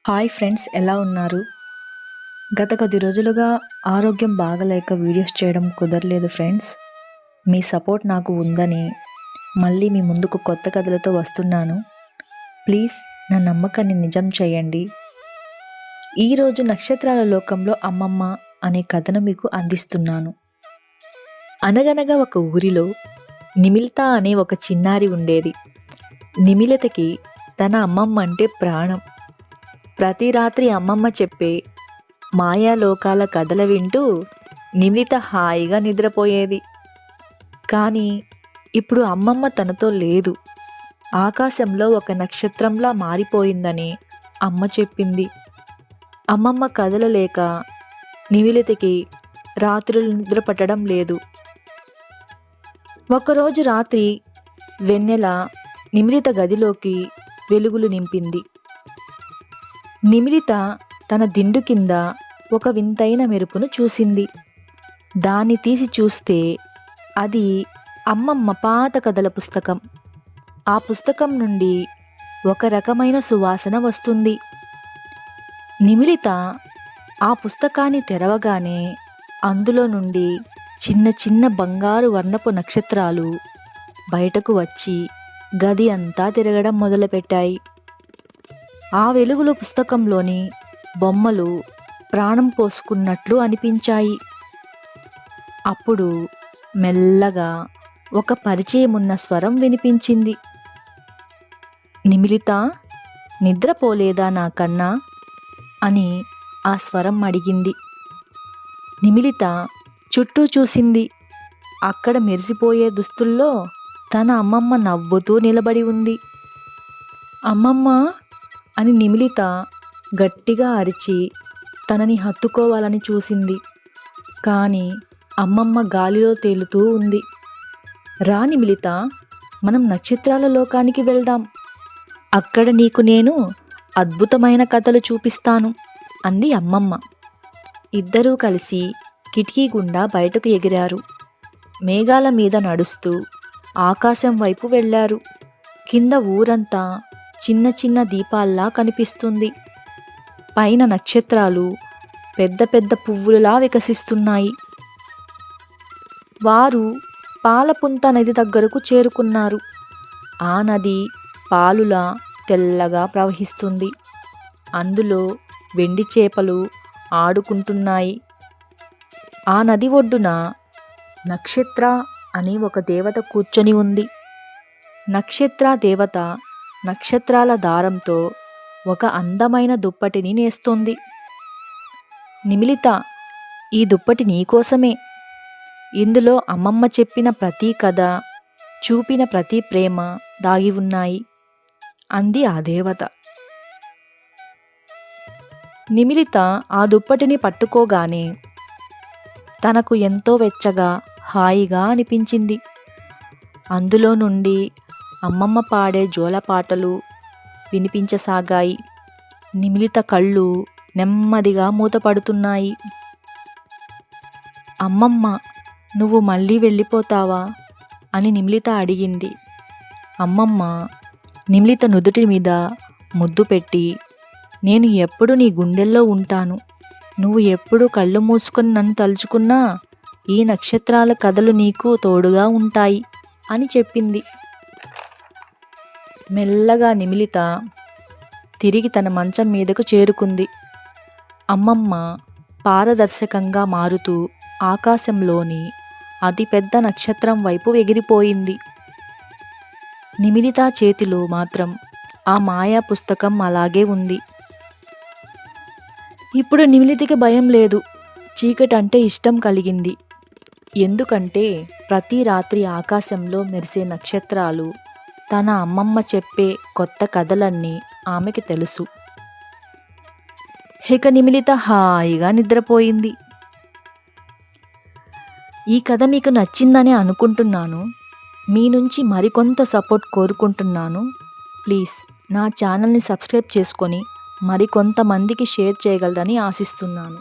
Hi friends, ఎలా ఉన్నారు? గత కొద్ది రోజులుగా ఆరోగ్యం బాగలేక వీడియోస్ చేయడం కుదరలేదు ఫ్రెండ్స్. మీ సపోర్ట్ నాకు ఉందని మళ్ళీ మీ ముందుకు కొత్త కథలతో వస్తున్నాను. ప్లీజ్ నా నమ్మకాన్ని నిజం చేయండి. ఈరోజు నక్షత్రాల లోకంలో అమ్మమ్మ అనే కథను మీకు అందిస్తున్నాను. అనగనగా ఒక ఊరిలో నిమిలిత అనే ఒక చిన్నారి ఉండేది. నిమిలితకి తన అమ్మమ్మ అంటే ప్రాణం. ప్రతి రాత్రి అమ్మమ్మ చెప్పే మాయాలోకాల కథలు వింటూ నిమిలిత హాయిగా నిద్రపోయేది. కానీ ఇప్పుడు అమ్మమ్మ తనతో లేదు. ఆకాశంలో ఒక నక్షత్రంలా మారిపోయిందని అమ్మ చెప్పింది. అమ్మమ్మ కథలు లేక నిమిలితకి రాత్రులు నిద్ర పట్టడం లేదు. ఒకరోజు రాత్రి వెన్నెల నిమిలిత గదిలోకి వెలుగులు నింపింది. నిమిలిత తన దిండు కింద ఒక వింతైన మెరుపును చూసింది. దాన్ని తీసి చూస్తే అది అమ్మమ్మ పాత కథల పుస్తకం. ఆ పుస్తకం నుండి ఒక రకమైన సువాసన వస్తుంది. నిమిలిత ఆ పుస్తకాన్ని తెరవగానే అందులో నుండి చిన్న చిన్న బంగారు వర్ణపు నక్షత్రాలు బయటకు వచ్చి గది అంతా తిరగడం మొదలుపెట్టాయి. ఆ వెలుగులో పుస్తకంలోని బొమ్మలు ప్రాణం పోసుకున్నట్లు అనిపించాయి. అప్పుడు మెల్లగా ఒక పరిచయమున్న స్వరం వినిపించింది. నిమిలిత, నిద్రపోలేదా నా కన్నా అని ఆ స్వరం అడిగింది. నిమిలిత చుట్టూ చూసింది. అక్కడ మెరిసిపోయే దుస్తుల్లో తన అమ్మమ్మ నవ్వుతూ నిలబడి ఉంది. అమ్మమ్మ అని నిమిలిత గట్టిగా అరిచి తనని హత్తుకోవాలని చూసింది. కానీ అమ్మమ్మ గాలిలో తేలుతూ ఉంది. రా నిమిలిత, మనం నక్షత్రాల లోకానికి వెళ్దాం. అక్కడ నీకు నేను అద్భుతమైన కథలు చూపిస్తాను అంది అమ్మమ్మ. ఇద్దరూ కలిసి కిటికీ గుండా బయటకు ఎగిరారు. మేఘాల మీద నడుస్తూ ఆకాశం వైపు వెళ్ళారు. కింద ఊరంతా చిన్న చిన్న దీపాల్లా కనిపిస్తుంది. పైన నక్షత్రాలు పెద్ద పెద్ద పువ్వులలా వికసిస్తున్నాయి. వారు పాలపుంత నది దగ్గరకు చేరుకున్నారు. ఆ నది పాలులా తెల్లగా ప్రవహిస్తుంది. అందులో వెండి చేపలు ఆడుకుంటున్నాయి. ఆ నది ఒడ్డున నక్షత్ర అని ఒక దేవత కూర్చొని ఉంది. నక్షత్ర దేవత నక్షత్రాల దారంతో ఒక అందమైన దుప్పటిని నేస్తోంది. నిమిలిత, ఈ దుప్పటి నీకోసమే. ఇందులో అమ్మమ్మ చెప్పిన ప్రతి కథ, చూపిన ప్రతి ప్రేమ దాగి ఉన్నాయి అంది ఆ దేవత. నిమిలిత ఆ దుప్పటిని పట్టుకోగానే తనకు ఎంతో వెచ్చగా హాయిగా అనిపించింది. అందులో నుండి అమ్మమ్మ పాడే జోలపాటలు వినిపించసాగాయి. నిమిలిత కళ్ళు నెమ్మదిగా మూతపడుతున్నాయి. అమ్మమ్మ, నువ్వు మళ్ళీ వెళ్ళిపోతావా అని నిమిలిత అడిగింది. అమ్మమ్మ నిమిలిత నుదుటి మీద ముద్దు పెట్టి, నేను ఎప్పుడు నీ గుండెల్లో ఉంటాను. నువ్వు ఎప్పుడు కళ్ళు మూసుకొని నన్ను తలుచుకున్నా ఈ నక్షత్రాల కథలు నీకు తోడుగా ఉంటాయి అని చెప్పింది. మెల్లగా నిమిలిత తిరిగి తన మంచం మీదకు చేరుకుంది. అమ్మమ్మ పారదర్శకంగా మారుతూ ఆకాశంలోని అతిపెద్ద నక్షత్రం వైపు ఎగిరిపోయింది. నిమిలిత చేతిలో మాత్రం ఆ మాయా పుస్తకం అలాగే ఉంది. ఇప్పుడు నిమిలితకి భయం లేదు. చీకటంటే ఇష్టం కలిగింది. ఎందుకంటే ప్రతి రాత్రి ఆకాశంలో మెరిసే నక్షత్రాలు తన అమ్మమ్మ చెప్పే కొత్త కథలన్నీ ఆమెకి తెలుసు. ఇక నిమిలిత హాయిగా నిద్రపోయింది. ఈ కథ మీకు నచ్చిందని అనుకుంటున్నాను. మీ నుంచి మరికొంత సపోర్ట్ కోరుకుంటున్నాను. ప్లీజ్ నా ఛానల్ని సబ్స్క్రైబ్ చేసుకొని మరికొంతమందికి షేర్ చేయగలరని ఆశిస్తున్నాను.